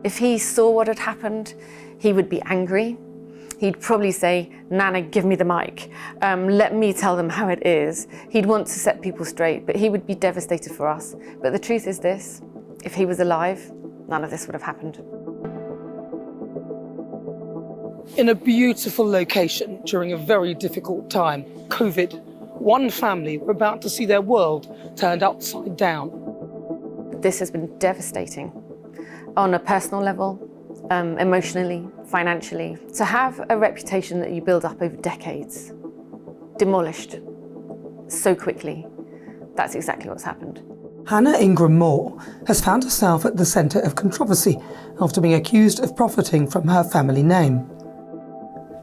If he saw what had happened, he would be angry. He'd probably say, Nana, give me the mic. Let me tell them how it is. He'd want to set people straight, but he would be devastated for us. But the truth is this, if he was alive, none of this would have happened. In a beautiful location during a very difficult time, COVID, one family were about to see their world turned upside down. This has been devastating on a personal level, emotionally, financially. To have a reputation that you build up over decades demolished so quickly, that's exactly what's happened. Hannah Ingram-Moore has found herself at the centre of controversy after being accused of profiting from her family name.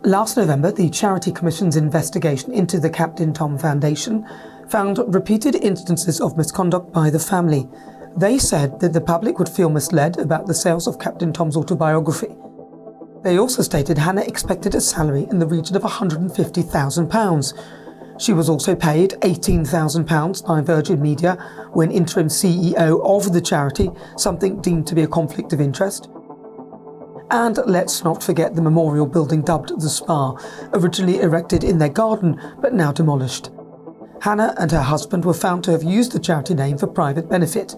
Last November, the Charity Commission's investigation into the Captain Tom Foundation found repeated instances of misconduct by the family. They said that the public would feel misled about the sales of Captain Tom's autobiography. They also stated Hannah expected a salary in the region of £150,000. She was also paid £18,000 by Virgin Media when interim CEO of the charity, something deemed to be a conflict of interest. And let's not forget the memorial building dubbed the Spa, originally erected in their garden but now demolished. Hannah and her husband were found to have used the charity name for private benefit.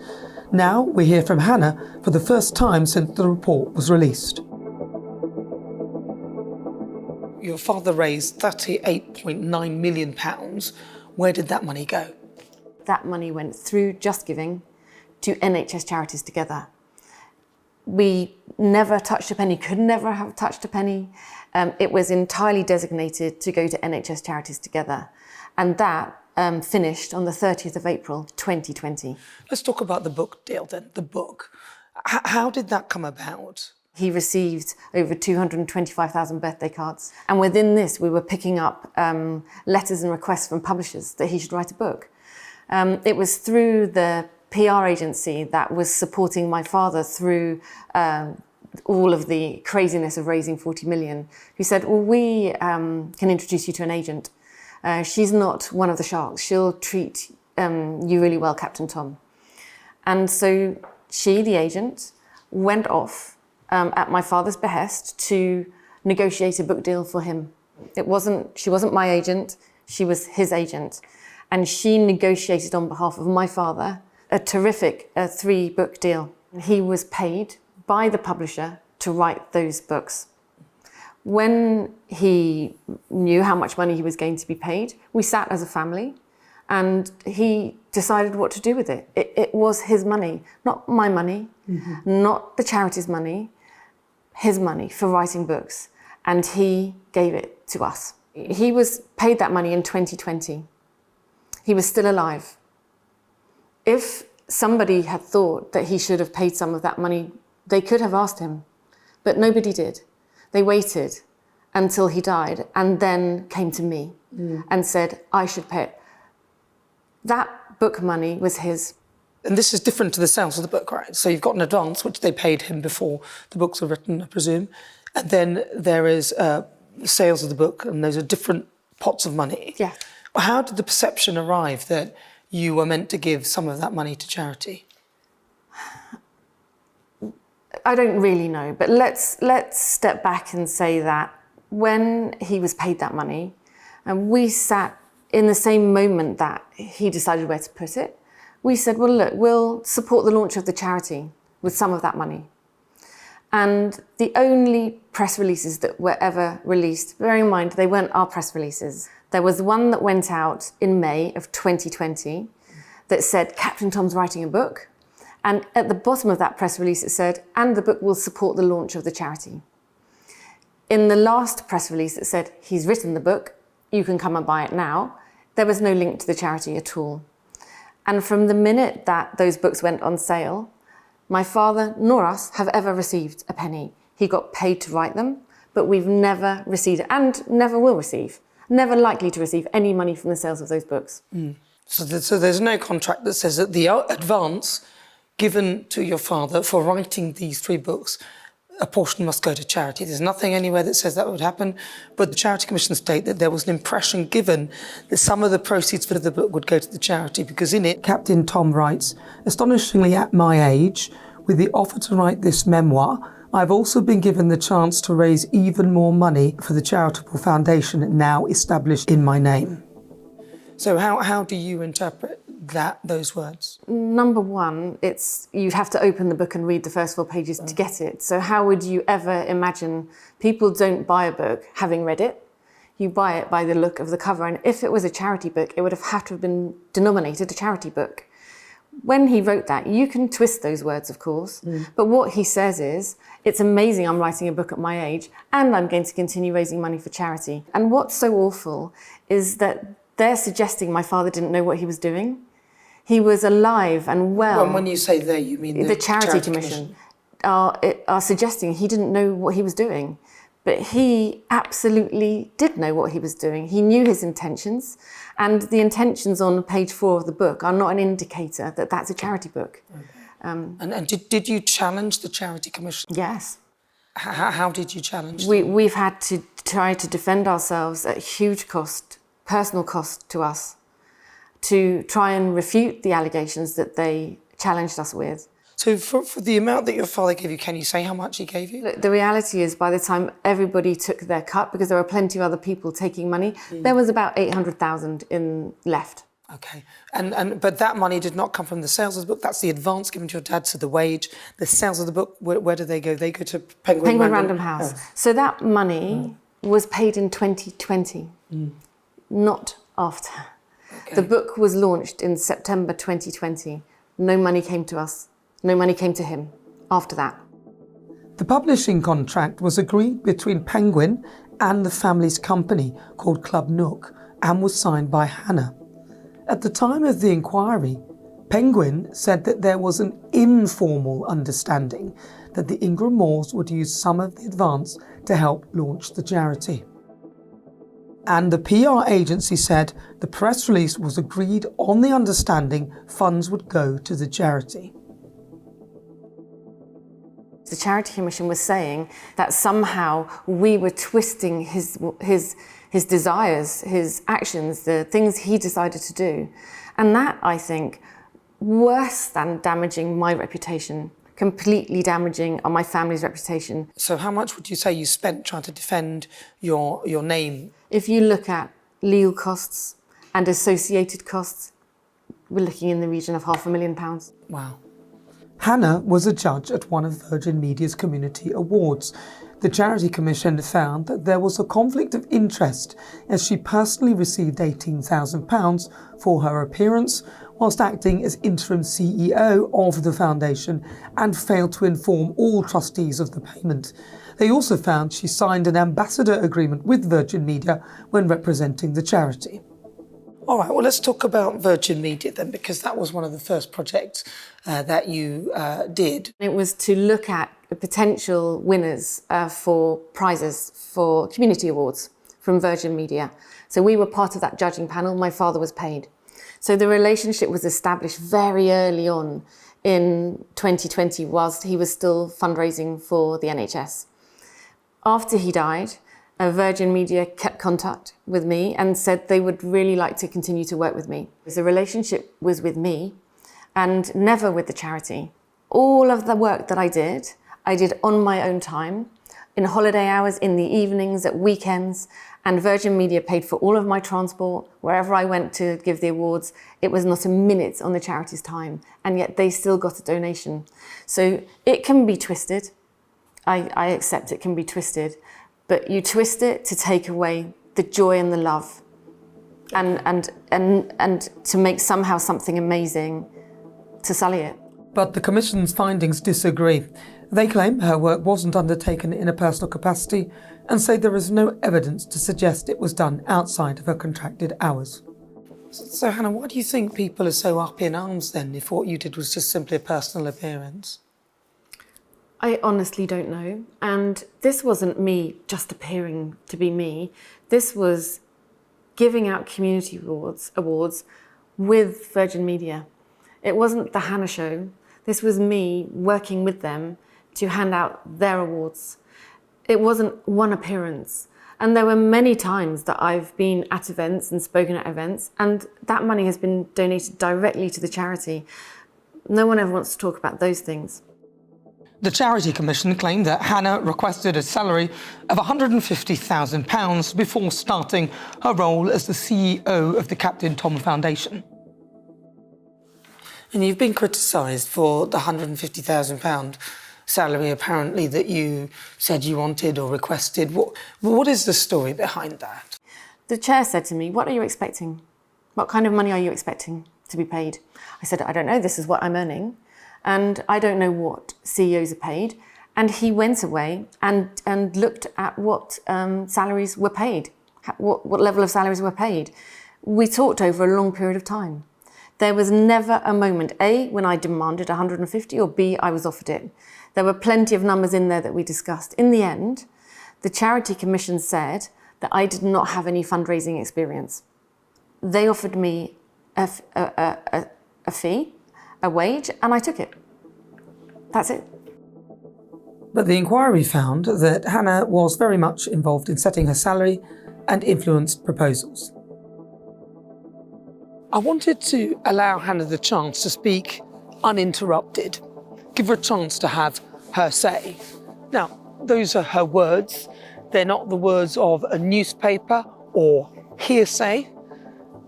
Now we hear from Hannah for the first time since the report was released. Your father raised £38.9 million. Where did that money go? That money went through Just Giving to NHS Charities Together. We never touched a penny, could never have touched a penny. It was entirely designated to go to NHS Charities Together. And that finished on the 30th of April, 2020. Let's talk about the book deal then, the book. How did that come about? He received over 225,000 birthday cards. And within this, we were picking up letters and requests from publishers that he should write a book. It was through the PR agency that was supporting my father through all of the craziness of raising 40 million, who said, well, we can introduce you to an agent. She's not one of the sharks. She'll treat you really well, Captain Tom. And so she, the agent, went off at my father's behest to negotiate a book deal for him. She wasn't my agent, she was his agent. And she negotiated on behalf of my father a terrific 3-book deal. He was paid by the publisher to write those books. When he knew how much money he was going to be paid, we sat as a family and he decided what to do with it. It was his money, not my money, not the charity's money, his money for writing books. And he gave it to us. He was paid that money in 2020. He was still alive. If somebody had thought that he should have paid some of that money, they could have asked him, but nobody did. They waited until he died and then came to me and said, I should pay it. That book money was his. And this is different to the sales of the book, right? So you've got an advance, which they paid him before the books were written, I presume. And then there is sales of the book, and those are different pots of money. Yeah. How did the perception arrive that you were meant to give some of that money to charity? I don't really know, but let's step back and say that when he was paid that money, and we sat in the same moment that he decided where to put it, we said, well, look, we'll support the launch of the charity with some of that money. And the only press releases that were ever released, bearing in mind, they weren't our press releases. There was one that went out in May of 2020 that said, Captain Tom's writing a book. And at the bottom of that press release, it said, and the book will support the launch of the charity. In the last press release, it said, he's written the book, you can come and buy it now. There was no link to the charity at all. And from the minute that those books went on sale, my father nor us have ever received a penny. He got paid to write them, but we've never received and never will receive, never likely to receive any money from the sales of those books. So there's no contract that says that the advance given to your father for writing these 3 books, a portion must go to charity. There's nothing anywhere that says that would happen, but the Charity Commission state that there was an impression given that some of the proceeds for the book would go to the charity, because in it, Captain Tom writes, astonishingly at my age, With the offer to write this memoir, I've also been given the chance to raise even more money for the charitable foundation now established in my name. So how do you interpret those words? Number one, you have to open the book and read the first 4 pages to get it. So how would you ever imagine people don't buy a book having read it? You buy it by the look of the cover. And if it was a charity book, it would have had to have been denominated a charity book. When he wrote that, you can twist those words, of course, but what he says is, it's amazing I'm writing a book at my age and I'm going to continue raising money for charity. And what's so awful is that they're suggesting my father didn't know what he was doing. He was alive and well. When you say they, you mean the Charity Commission are suggesting he didn't know what he was doing. But he absolutely did know what he was doing. He knew his intentions, and the intentions on page 4 of the book are not an indicator that that's a charity book. Okay. And did you challenge the Charity Commission? Yes. How did you challenge them? We've had to try to defend ourselves at huge cost, personal cost to us, to try and refute the allegations that they challenged us with. So for the amount that your father gave you, can you say how much he gave you? Look, the reality is, by the time everybody took their cut, because there were plenty of other people taking money, there was about 800,000 left. Okay, but that money did not come from the sales of the book. That's the advance given to your dad, so the wage. The sales of the book, where do they go? They go to Penguin Random House. Oh. So that money was paid in 2020, not after. Okay. The book was launched in September 2020. No money came to us. No money came to him after that. The publishing contract was agreed between Penguin and the family's company called Club Nook and was signed by Hannah. At the time of the inquiry, Penguin said that there was an informal understanding that the Ingram-Moores would use some of the advance to help launch the charity. And the PR agency said the press release was agreed on the understanding funds would go to the charity. The Charity Commission was saying that somehow we were twisting his desires, his actions, the things he decided to do. And that, I think, worse than damaging my reputation, completely damaging my family's reputation. So how much would you say you spent trying to defend your name? If you look at legal costs and associated costs, we're looking in the region of £500,000. Wow. Hannah was a judge at one of Virgin Media's community awards. The Charity Commission found that there was a conflict of interest as she personally received £18,000 for her appearance whilst acting as interim CEO of the foundation and failed to inform all trustees of the payment. They also found she signed an ambassador agreement with Virgin Media when representing the charity. All right, well, let's talk about Virgin Media then, because that was one of the first projects that you did. It was to look at the potential winners for prizes for community awards from Virgin Media. So we were part of that judging panel. My father was paid. So the relationship was established very early on in 2020 whilst he was still fundraising for the NHS. After he died, Virgin Media kept contact with me and said they would really like to continue to work with me. The relationship was with me and never with the charity. All of the work that I did on my own time, in holiday hours, in the evenings, at weekends, and Virgin Media paid for all of my transport. Wherever I went to give the awards, it was not a minute on the charity's time, and yet they still got a donation. So it can be twisted. I accept it can be twisted. But you twist it to take away the joy and the love and to make somehow something amazing to sully it. But the Commission's findings disagree. They claim her work wasn't undertaken in a personal capacity and say there is no evidence to suggest it was done outside of her contracted hours. So Hannah, why do you think people are so up in arms then if what you did was just simply a personal appearance? I honestly don't know. And this wasn't me just appearing to be me. This was giving out community awards with Virgin Media. It wasn't the Hannah Show. This was me working with them to hand out their awards. It wasn't one appearance. And there were many times that I've been at events and spoken at events, and that money has been donated directly to the charity. No one ever wants to talk about those things. The Charity Commission claimed that Hannah requested a salary of £150,000 before starting her role as the CEO of the Captain Tom Foundation. And you've been criticised for the £150,000 salary, apparently, that you said you wanted or requested. What is the story behind that? The chair said to me, "What are you expecting? What kind of money are you expecting to be paid?" I said, "I don't know, this is what I'm earning. And I don't know what CEOs are paid." And he went away and looked at what salaries were paid, what level of salaries were paid. We talked over a long period of time. There was never a moment, A, when I demanded 150, or B, I was offered it. There were plenty of numbers in there that we discussed. In the end, the Charity Commission said that I did not have any fundraising experience. They offered me a fee, a wage, and I took it. That's it. But the inquiry found that Hannah was very much involved in setting her salary and influenced proposals. I wanted to allow Hannah the chance to speak uninterrupted, give her a chance to have her say. Now, those are her words. They're not the words of a newspaper or hearsay.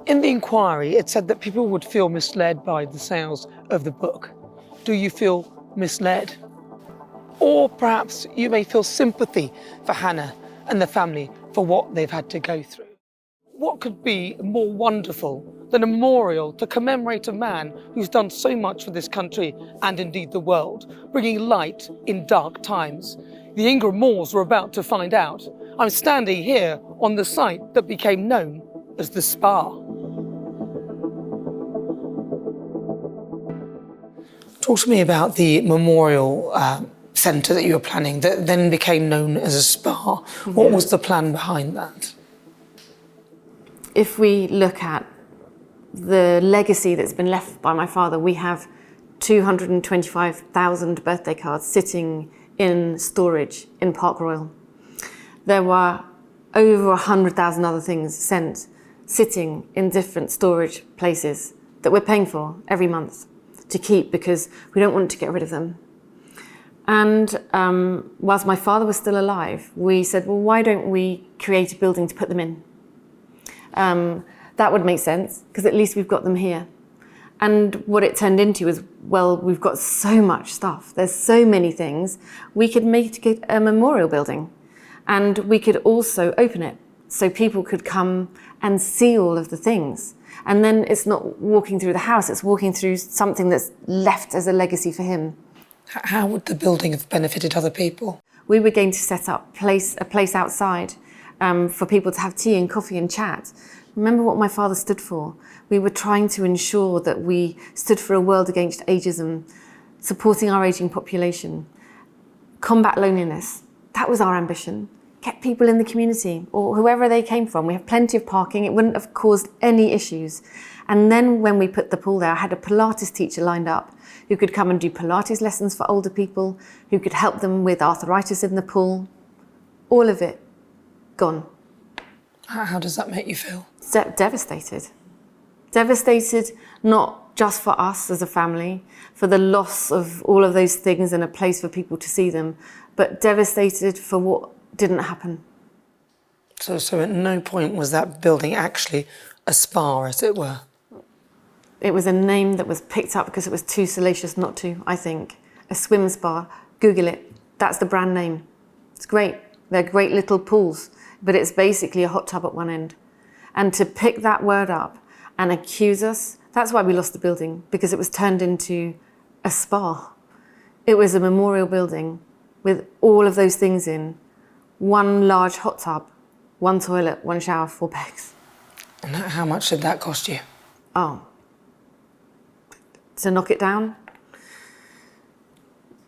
In the inquiry, it said that people would feel misled by the sales of the book. Do you feel misled? Or perhaps you may feel sympathy for Hannah and the family for what they've had to go through. What could be more wonderful than a memorial to commemorate a man who's done so much for this country and indeed the world, bringing light in dark times? The Ingram-Moores were about to find out. I'm standing here on the site that became known as the Spa. Talk to me about the memorial centre that you were planning that then became known as a spa. What was the plan behind that? If we look at the legacy that's been left by my father, we have 225,000 birthday cards sitting in storage in Park Royal. There were over 100,000 other things sitting in different storage places that we're paying for every month to keep because we don't want to get rid of them. And whilst my father was still alive, we said, well, why don't we create a building to put them in? That would make sense, because at least we've got them here. And what it turned into is, well, we've got so much stuff. There's so many things. We could make it a memorial building. And we could also open it so people could come and see all of the things. And then it's not walking through the house, it's walking through something that's left as a legacy for him. How would the building have benefited other people? We were going to set up a place outside for people to have tea and coffee and chat. Remember what my father stood for. We were trying to ensure that we stood for a world against ageism, supporting our ageing population, combat loneliness. That was our ambition. Get people in the community or whoever they came from. We have plenty of parking. It wouldn't have caused any issues. And then when we put the pool there, I had a Pilates teacher lined up who could come and do Pilates lessons for older people, who could help them with arthritis in the pool. All of it gone. How does that make you feel? Devastated. Devastated, not just for us as a family, for the loss of all of those things and a place for people to see them, but devastated for what didn't happen. So at no point was that building actually a spa, as it were? It was a name that was picked up because it was too salacious not to, I think. A swim spa. Google it. That's the brand name. It's great. They're great little pools, but it's basically a hot tub at one end. And to pick that word up and accuse us, that's why we lost the building, because it was turned into a spa. It was a memorial building with all of those things in. One large hot tub, one toilet, one shower, 4 beds. And how much did that cost you? Oh. To knock it down,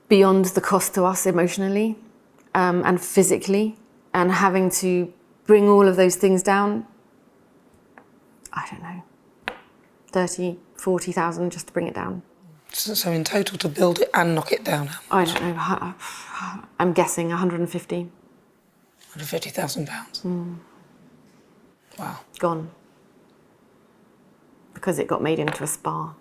beyond the cost to us emotionally and physically, and having to bring all of those things down, I don't know, 30, 40,000 just to bring it down. So in total to build it and knock it down? I don't know, I'm guessing 150. £150,000? Wow. Gone. Because it got made into a spa.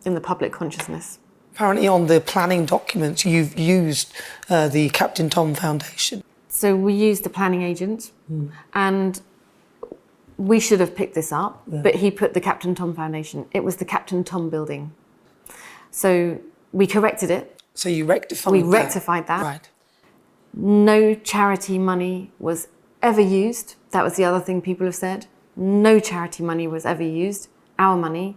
In the public consciousness. Apparently on the planning documents you've used the Captain Tom Foundation. So we used the planning agent and we should have picked this up, but he put the Captain Tom Foundation. It was the Captain Tom building. So we corrected it. So you rectified We that? rectified that. Right. No charity money was ever used. That was the other thing people have said. No charity money was ever used, our money.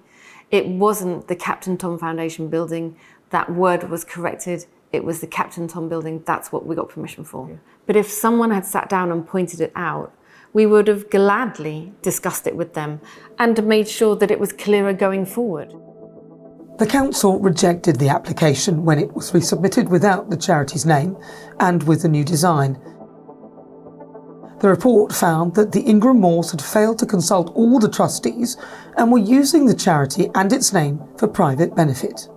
It wasn't the Captain Tom Foundation building. That word was corrected. It was the Captain Tom building. That's what we got permission for. Yeah. But if someone had sat down and pointed it out, we would have gladly discussed it with them and made sure that it was clearer going forward. The council rejected the application when it was resubmitted without the charity's name and with a new design. The report found that the Ingram-Moores had failed to consult all the trustees and were using the charity and its name for private benefit.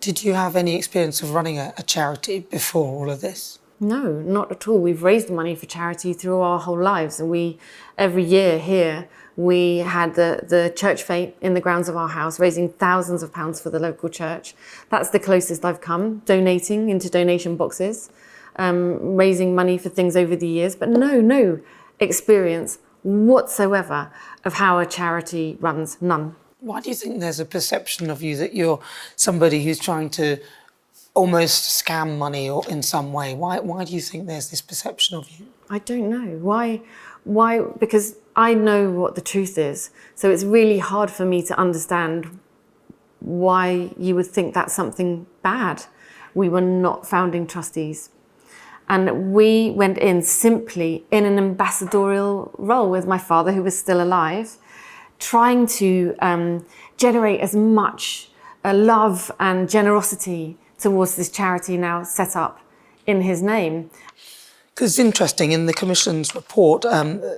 Did you have any experience of running a charity before all of this? No, not at all. We've raised money for charity through our whole lives, and every year here we had the church fete in the grounds of our house, raising thousands of pounds for the local church. That's the closest I've come, donating into donation boxes, raising money for things over the years, but no experience whatsoever of how a charity runs, none. Why do you think there's a perception of you that you're somebody who's trying to almost scam money or in some way? Why do you think there's this perception of you? I don't know. Why? Because I know what the truth is. So it's really hard for me to understand why you would think that's something bad. We were not founding trustees. And we went in simply in an ambassadorial role with my father, who was still alive, trying to generate as much love and generosity towards this charity now set up in his name. Because it's interesting, in the Commission's report,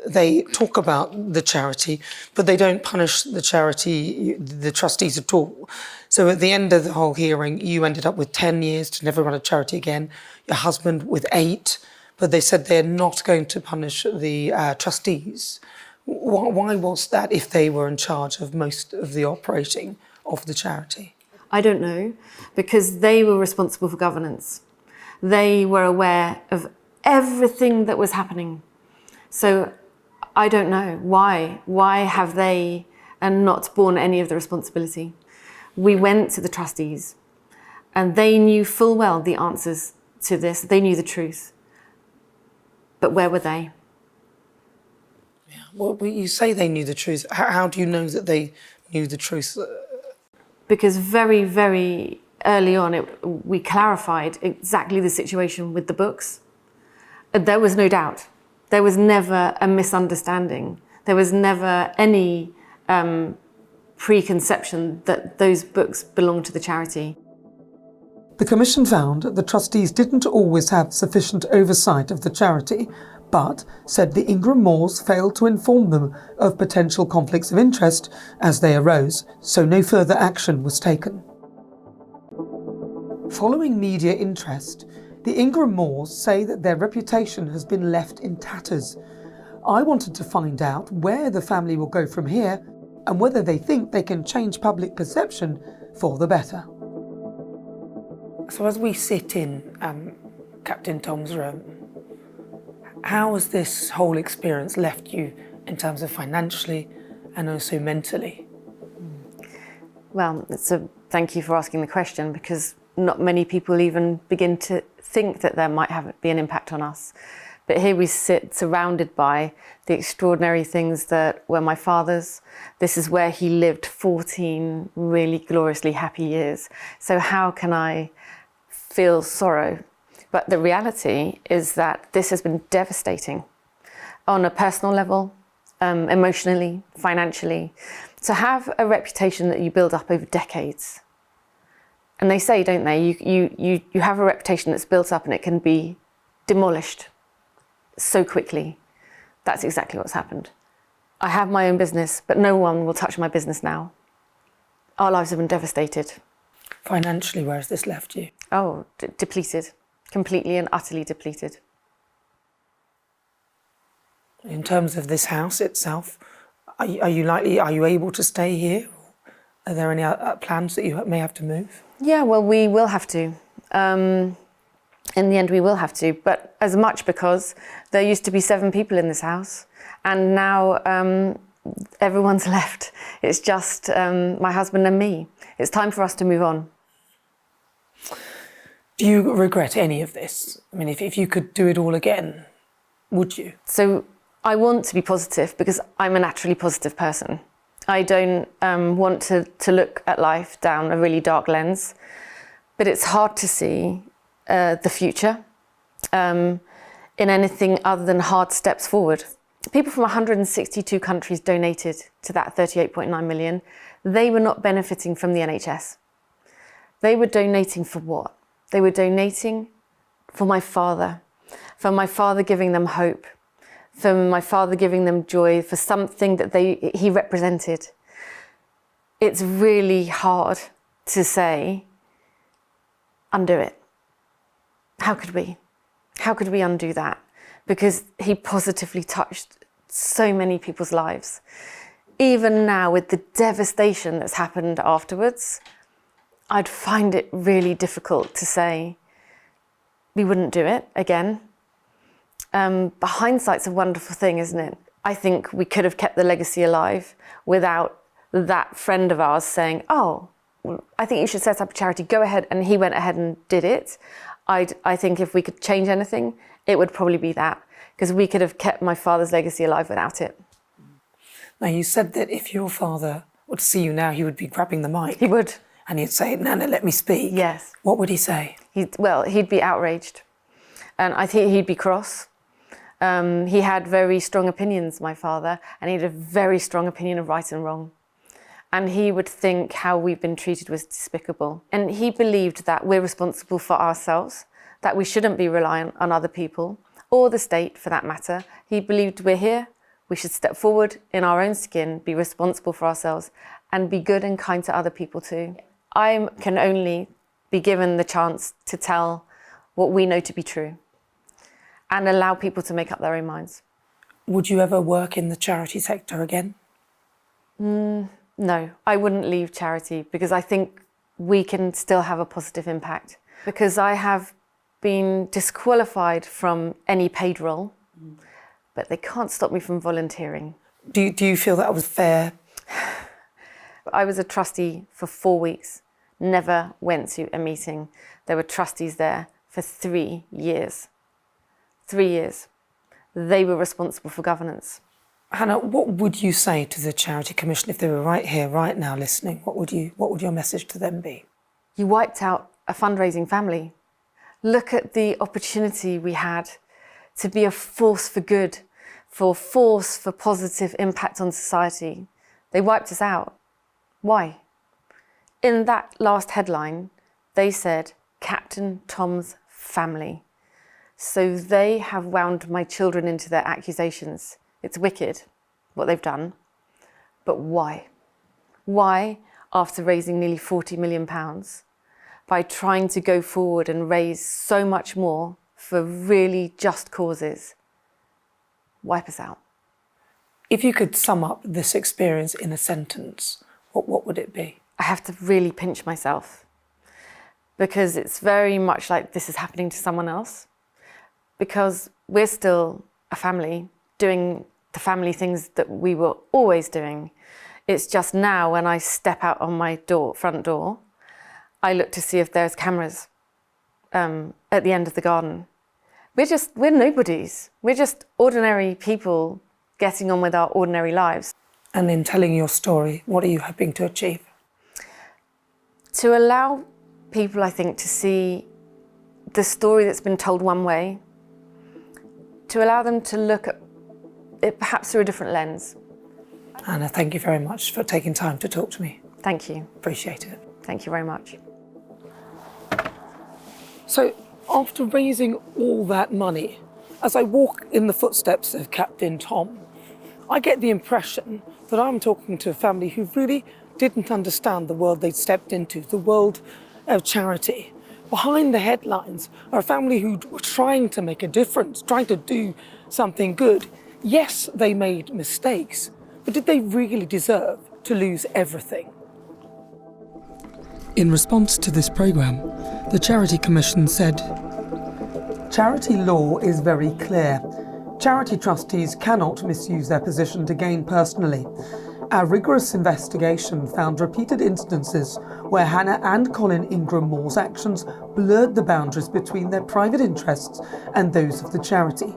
they talk about the charity, but they don't punish the charity, the trustees at all. So at the end of the whole hearing, you ended up with 10 years to never run a charity again, your husband with 8, but they said they're not going to punish the trustees. Why was that if they were in charge of most of the operating of the charity? I don't know, because they were responsible for governance. They were aware of everything that was happening. So I don't know why. Why have they not borne any of the responsibility? We went to the trustees and they knew full well the answers to this. They knew the truth. But where were they? Yeah. Well, you say they knew the truth. How do you know that they knew the truth? Because very, very early on, we clarified exactly the situation with the books. There was no doubt. There was never a misunderstanding. There was never any preconception that those books belonged to the charity. The Commission found the trustees didn't always have sufficient oversight of the charity, but said the Ingram-Moores failed to inform them of potential conflicts of interest as they arose, so no further action was taken. Following media interest, the Ingram-Moores say that their reputation has been left in tatters. I wanted to find out where the family will go from here and whether they think they can change public perception for the better. So as we sit in Captain Tom's room, how has this whole experience left you in terms of financially and also mentally? Well, thank you for asking the question, because not many people even begin to think that there might be an impact on us. But here we sit surrounded by the extraordinary things that were my father's. This is where he lived 14 really gloriously happy years. So how can I feel sorrow? But the reality is that this has been devastating on a personal level, emotionally, financially. To have a reputation that you build up over decades. And they say, don't they, you have a reputation that's built up and it can be demolished so quickly. That's exactly what's happened. I have my own business, but no one will touch my business now. Our lives have been devastated. Financially, where has this left you? Oh, depleted. Completely and utterly depleted. In terms of this house itself, are you able to stay here? Are there any plans that you may have to move? Yeah, well, we will have to. In the end, we will have to, but as much because there used to be 7 people in this house, and now everyone's left. It's just my husband and me. It's time for us to move on. Do you regret any of this? I mean, if you could do it all again, would you? So I want to be positive because I'm a naturally positive person. I don't want to look at life down a really dark lens, but it's hard to see the future in anything other than hard steps forward. People from 162 countries donated to that 38.9 million. They were not benefiting from the NHS. They were donating for what? They were donating for my father giving them hope, for my father giving them joy, for something that he represented. It's really hard to say, undo it. How could we? How could we undo that? Because he positively touched so many people's lives. Even now, with the devastation that's happened afterwards, I'd find it really difficult to say we wouldn't do it again. But hindsight's a wonderful thing, isn't it? I think we could have kept the legacy alive without that friend of ours saying, oh, I think you should set up a charity, go ahead. And he went ahead and did it. I think if we could change anything, it would probably be that, because we could have kept my father's legacy alive without it. Now, you said that if your father would see you now, he would be grabbing the mic. He would. And he'd say, Nana, let me speak. Yes. What would he say? He'd be outraged. And I think he'd be cross. He had very strong opinions, my father, and he had a very strong opinion of right and wrong. And he would think how we've been treated was despicable. And he believed that we're responsible for ourselves, that we shouldn't be reliant on other people, or the state for that matter. He believed we're here, we should step forward in our own skin, be responsible for ourselves, and be good and kind to other people too. I can only be given the chance to tell what we know to be true and allow people to make up their own minds. Would you ever work in the charity sector again? No, I wouldn't leave charity because I think we can still have a positive impact. Because I have been disqualified from any paid role, but they can't stop me from volunteering. Do you feel that was fair? I was a trustee for 4 weeks, never went to a meeting. There were trustees there for 3 years. 3 years. They were responsible for governance. Hannah, what would you say to the Charity Commission if they were right here, right now, listening? What would your message to them be? You wiped out a fundraising family. Look at the opportunity we had to be a force for good, for positive impact on society. They wiped us out. Why? In that last headline, they said, Captain Tom's family. So they have wound my children into their accusations. It's wicked what they've done, but why? Why, after raising nearly £40 million, by trying to go forward and raise so much more for really just causes, wipe us out? If you could sum up this experience in a sentence, what would it be? I have to really pinch myself because it's very much like this is happening to someone else, because we're still a family doing the family things that we were always doing. It's just now when I step out on my front door, I look to see if there's cameras at the end of the garden. We're nobodies. We're just ordinary people getting on with our ordinary lives. And in telling your story, what are you hoping to achieve? To allow people, I think, to see the story that's been told one way, to allow them to look at it perhaps through a different lens. Hannah, thank you very much for taking time to talk to me. Thank you. Appreciate it. Thank you very much. So, after raising all that money, as I walk in the footsteps of Captain Tom, I get the impression that I'm talking to a family who really didn't understand the world they'd stepped into, the world of charity. Behind the headlines are a family who were trying to make a difference, trying to do something good. Yes, they made mistakes, but did they really deserve to lose everything? In response to this programme, the Charity Commission said, "Charity law is very clear. Charity trustees cannot misuse their position to gain personally. Our rigorous investigation found repeated instances where Hannah and Colin Ingram-Moore's actions blurred the boundaries between their private interests and those of the charity.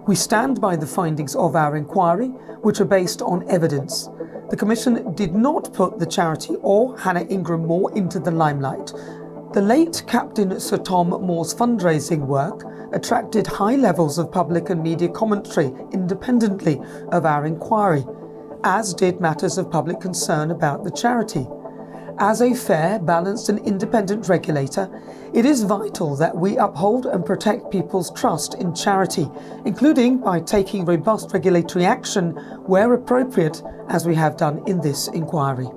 We stand by the findings of our inquiry, which are based on evidence. The Commission did not put the charity or Hannah Ingram-Moore into the limelight. The late Captain Sir Tom Moore's fundraising work attracted high levels of public and media commentary independently of our inquiry, as did matters of public concern about the charity. As a fair, balanced and independent regulator, it is vital that we uphold and protect people's trust in charity, including by taking robust regulatory action where appropriate, as we have done in this inquiry."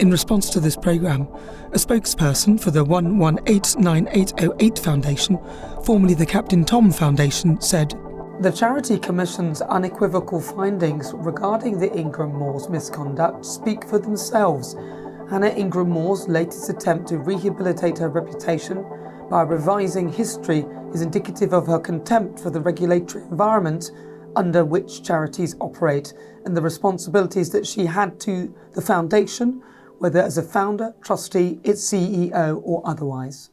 In response to this programme, a spokesperson for the 1189808 Foundation, formerly the Captain Tom Foundation, said, "The Charity Commission's unequivocal findings regarding the Ingram-Moore's misconduct speak for themselves. Hannah Ingram-Moore's latest attempt to rehabilitate her reputation by revising history is indicative of her contempt for the regulatory environment under which charities operate and the responsibilities that she had to the Foundation, whether as a founder, trustee, its CEO or otherwise."